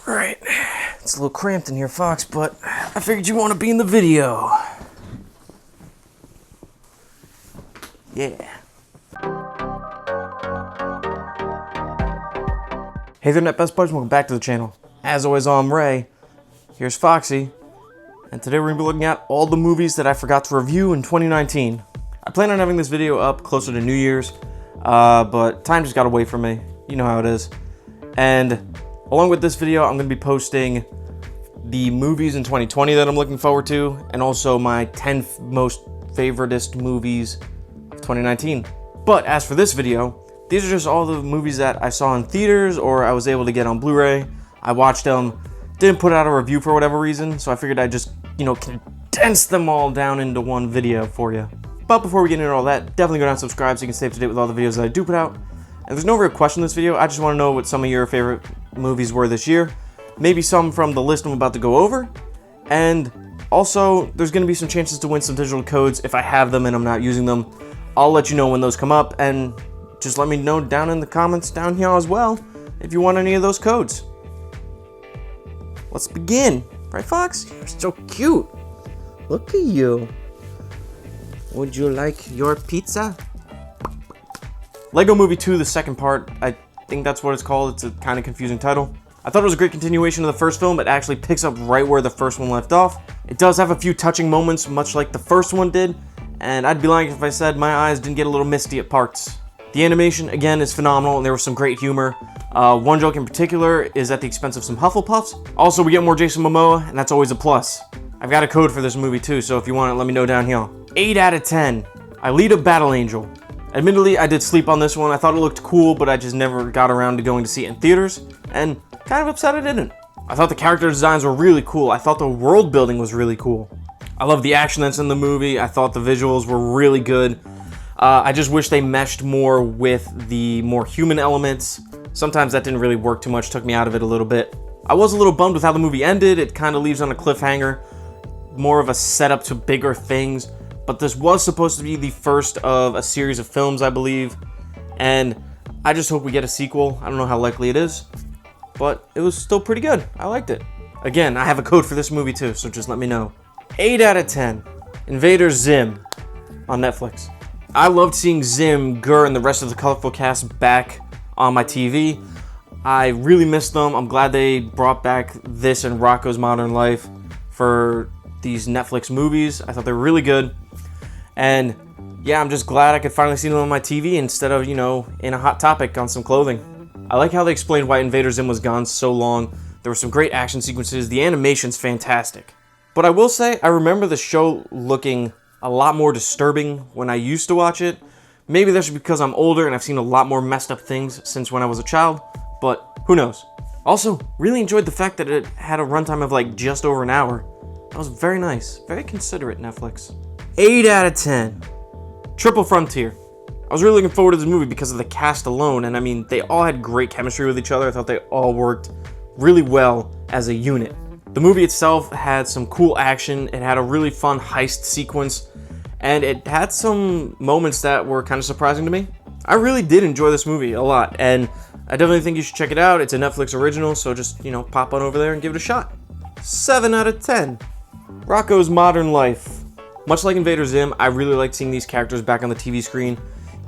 Alright, it's a little cramped in here, Fox, but I figured you want to be in the video. Yeah. Hey there, Net Best Buds, welcome back to the channel. As always, I'm Ray. Here's Foxy. And today we're going to be looking at all the movies that I forgot to review in 2019. I plan on having this video up closer to New Year's, but time just got away from me. You know how it is. And along with this video, I'm going to be posting the movies in 2020 that I'm looking forward to, and also my 10 most favoritist movies of 2019. But as for this video, these are just all the movies that I saw in theaters or I was able to get on Blu-ray. I watched them, didn't put out a review for whatever reason, so I figured I'd just, condense them all down into one video for you. But before we get into all that, definitely go down and subscribe so you can stay up to date with all the videos that I do put out. And there's no real question in this video, I just want to know what some of your favorite movies were this year. Maybe some from the list I'm about to go over. And also, there's going to be some chances to win some digital codes if I have them and I'm not using them. I'll let you know when those come up, and just let me know down in the comments down here as well if you want any of those codes. Let's begin. Right, Fox? You're so cute. Look at you. Would you like your pizza? Lego Movie 2, the second part. I think that's what it's called. It's a kind of confusing title. I thought it was a great continuation of the first film. It actually picks up right where the first one left off. It does have a few touching moments, much like the first one did, and I'd be lying if I said my eyes didn't get a little misty at parts. The animation, again, is phenomenal, and there was some great humor. One joke in particular is at the expense of some Hufflepuffs. Also, we get more Jason Momoa, and that's always a plus. I've got a code for this movie too, so if you want it, let me know down here. 8 out of 10. Alita Battle Angel. Admittedly, I did sleep on this one. I thought it looked cool, but I just never got around to going to see it in theaters, and kind of upset I didn't. I thought the character designs were really cool. I thought the world building was really cool. I love the action that's in the movie. I thought the visuals were really good. I just wish they meshed more with the more human elements. Sometimes that didn't really work too much, took me out of it a little bit. I was a little bummed with how the movie ended. It kind of leaves on a cliffhanger, more of a setup to bigger things. But this was supposed to be the first of a series of films, I believe. And I just hope we get a sequel. I don't know how likely it is, but it was still pretty good. I liked it. Again, I have a code for this movie too, so just let me know. 8 out of 10. Invader Zim on Netflix. I loved seeing Zim, Gur, and the rest of the colorful cast back on my TV. I really missed them. I'm glad they brought back this and Rocko's Modern Life for these Netflix movies. I thought they were really good. And yeah, I'm just glad I could finally see them on my TV instead of, in a Hot Topic on some clothing. I like how they explained why Invader Zim was gone so long. There were some great action sequences. The animation's fantastic. But I will say, I remember the show looking a lot more disturbing when I used to watch it. Maybe that's because I'm older and I've seen a lot more messed up things since when I was a child, but who knows. Also, really enjoyed the fact that it had a runtime of just over an hour. That was very nice. Very considerate, Netflix. 8 out of 10. Triple Frontier. I was really looking forward to this movie because of the cast alone, and they all had great chemistry with each other. I thought they all worked really well as a unit. The movie itself had some cool action. It had a really fun heist sequence, and it had some moments that were kind of surprising to me. I really did enjoy this movie a lot, and I definitely think you should check it out. It's a Netflix original, so just, pop on over there and give it a shot. 7 out of 10. Rocko's Modern Life. Much like Invader Zim, I really liked seeing these characters back on the TV screen,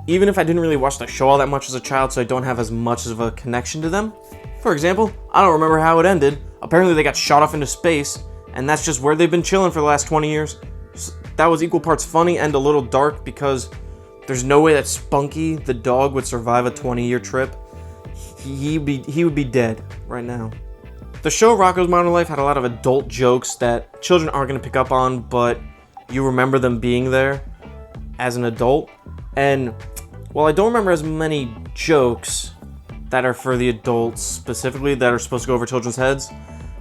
even if I didn't really watch the show all that much as a child, so I don't have as much of a connection to them. For example, I don't remember how it ended. Apparently they got shot off into space, and that's just where they've been chilling for the last 20 years. That was equal parts funny and a little dark because there's no way that Spunky, the dog, would survive a 20-year trip. He would be dead right now. The show Rocko's Modern Life had a lot of adult jokes that children aren't going to pick up on, but you remember them being there as an adult. And while I don't remember as many jokes that are for the adults specifically that are supposed to go over children's heads,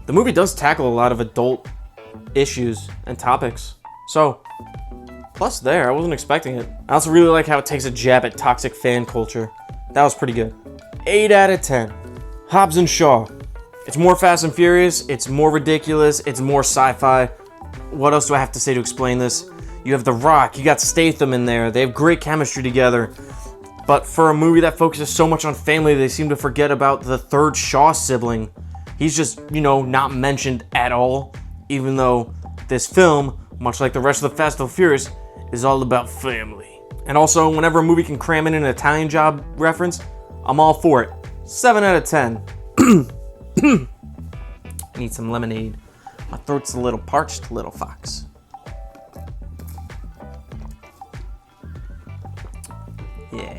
the movie does tackle a lot of adult issues and topics. So, plus there, I wasn't expecting it. I also really like how it takes a jab at toxic fan culture. That was pretty good. 8 out of 10. Hobbs and Shaw. It's more Fast and Furious, it's more ridiculous, it's more sci-fi. What else do I have to say to explain this? You have The Rock, you got Statham in there, they have great chemistry together. But for a movie that focuses so much on family, they seem to forget about the third Shaw sibling. He's just, not mentioned at all, even though this film, much like the rest of the Fast and Furious, is all about family. And also, whenever a movie can cram in an Italian Job reference, I'm all for it. 7 out of 10. Need some lemonade. My throat's a little parched, little fox. Yeah.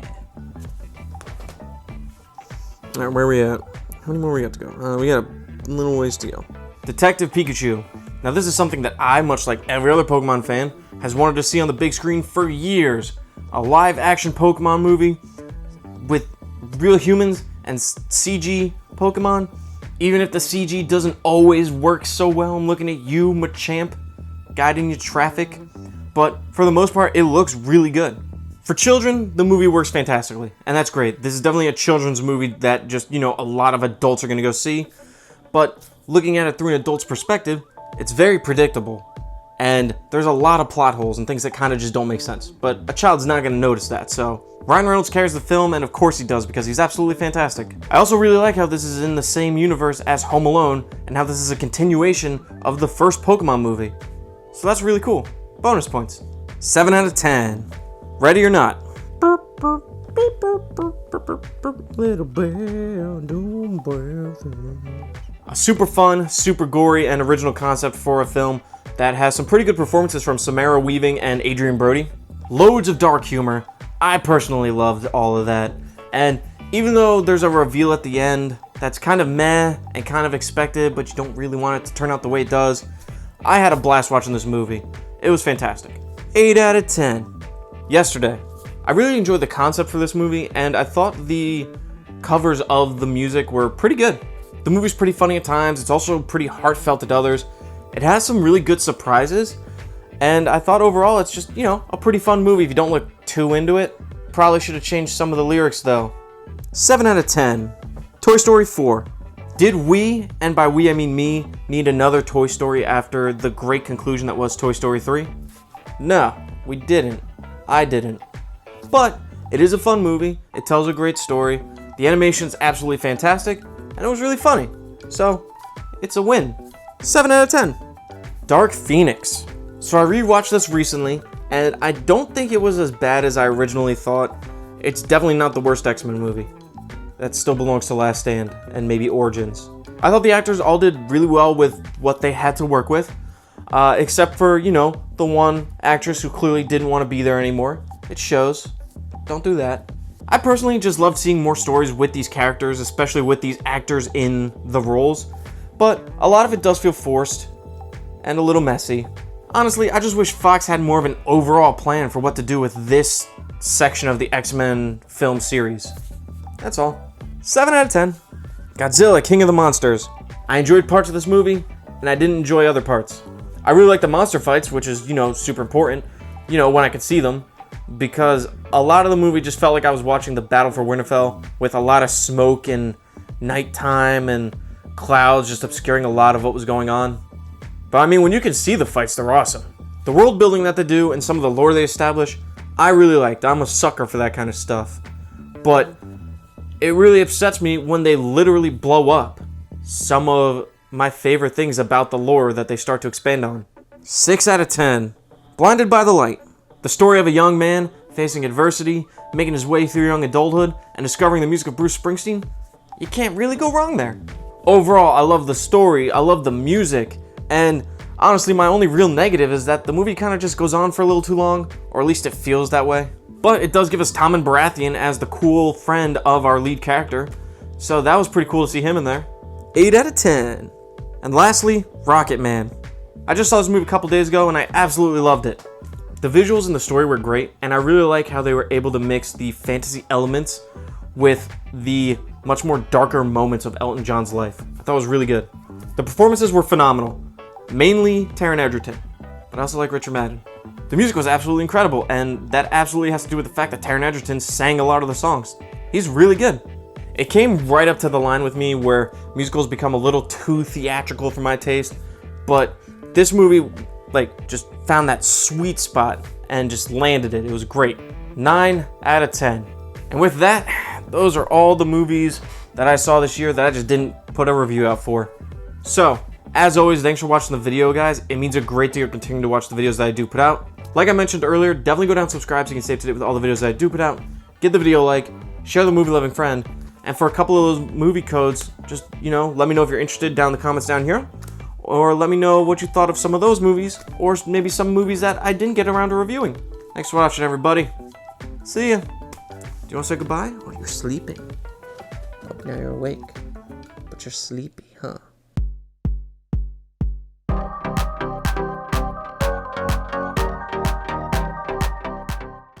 Alright, where are we at? How many more we got to go? We got a little ways to go. Detective Pikachu. Now this is something that I, much like every other Pokemon fan, has wanted to see on the big screen for years. A live-action Pokemon movie with real humans and CG Pokemon. Even if the CG doesn't always work so well, I'm looking at you, Machamp, guiding you traffic. But for the most part, it looks really good. For children, the movie works fantastically, and that's great. This is definitely a children's movie that just, a lot of adults are going to go see. But looking at it through an adult's perspective, it's very predictable. And there's a lot of plot holes and things that kind of just don't make sense. But a child's not going to notice that, so Ryan Reynolds carries the film, and of course he does, because he's absolutely fantastic. I also really like how this is in the same universe as Home Alone, and how this is a continuation of the first Pokemon movie. So that's really cool. Bonus points. 7 out of 10. Ready or not? Little bell, don't bell. A super fun, super gory, and original concept for a film that has some pretty good performances from Samara Weaving and Adrian Brody. Loads of dark humor. I personally loved all of that. And even though there's a reveal at the end that's kind of meh and kind of expected, but you don't really want it to turn out the way it does, I had a blast watching this movie. It was fantastic. 8 out of 10. Yesterday. I really enjoyed the concept for this movie, and I thought the covers of the music were pretty good. The movie's pretty funny at times. It's also pretty heartfelt at others. It has some really good surprises, and I thought overall it's just, a pretty fun movie if you don't look too into it. Probably should have changed some of the lyrics though. 7 out of 10. Toy Story 4. Did we, and by we I mean me, need another Toy Story after the great conclusion that was Toy Story 3? No, we didn't. I didn't. But it is a fun movie. It tells a great story. The animation's absolutely fantastic, and it was really funny. So, it's a win. 7 out of 10. Dark Phoenix. So I rewatched this recently, and I don't think it was as bad as I originally thought. It's definitely not the worst X-Men movie. That still belongs to Last Stand, and maybe Origins. I thought the actors all did really well with what they had to work with, except for, the one actress who clearly didn't want to be there anymore. It shows. Don't do that. I personally just loved seeing more stories with these characters, especially with these actors in the roles. But a lot of it does feel forced and a little messy. Honestly, I just wish Fox had more of an overall plan for what to do with this section of the X-Men film series. That's all. 7 out of 10. Godzilla, King of the Monsters. I enjoyed parts of this movie, and I didn't enjoy other parts. I really like the monster fights, which is, super important, when I could see them, because a lot of the movie just felt like I was watching the Battle for Winterfell with a lot of smoke and nighttime and clouds just obscuring a lot of what was going on. But when you can see the fights, they're awesome. The world building that they do and some of the lore they establish, I really liked. I'm a sucker for that kind of stuff. But it really upsets me when they literally blow up some of my favorite things about the lore that they start to expand on. 6 out of 10. Blinded by the Light. The story of a young man facing adversity, making his way through young adulthood, and discovering the music of Bruce Springsteen. You can't really go wrong there. Overall, I love the story, I love the music, and honestly, my only real negative is that the movie kind of just goes on for a little too long, or at least it feels that way. But it does give us Tommen Baratheon as the cool friend of our lead character, so that was pretty cool to see him in there. 8 out of 10. And lastly, Rocket Man. I just saw this movie a couple days ago and I absolutely loved it. The visuals and the story were great, and I really like how they were able to mix the fantasy elements with the much more darker moments of Elton John's life. I thought it was really good. The performances were phenomenal, mainly Taron Egerton, but I also like Richard Madden. The music was absolutely incredible, and that absolutely has to do with the fact that Taron Egerton sang a lot of the songs. He's really good. It came right up to the line with me where musicals become a little too theatrical for my taste, but this movie just found that sweet spot and just landed it. It was great. 9 out of 10. And with that, those are all the movies that I saw this year that I just didn't put a review out for. So, as always, thanks for watching the video, guys. It means a great deal to continue to watch the videos that I do put out. Like I mentioned earlier, definitely go down and subscribe so you can stay up to date with all the videos that I do put out. Give the video a like, share the movie loving friend, and for a couple of those movie codes, just, let me know if you're interested down in the comments down here. Or let me know what you thought of some of those movies, or maybe some movies that I didn't get around to reviewing. Thanks for watching, everybody. See ya. Do you want to say goodbye? Oh, you're sleeping. Oh, now you're awake. But you're sleepy, huh?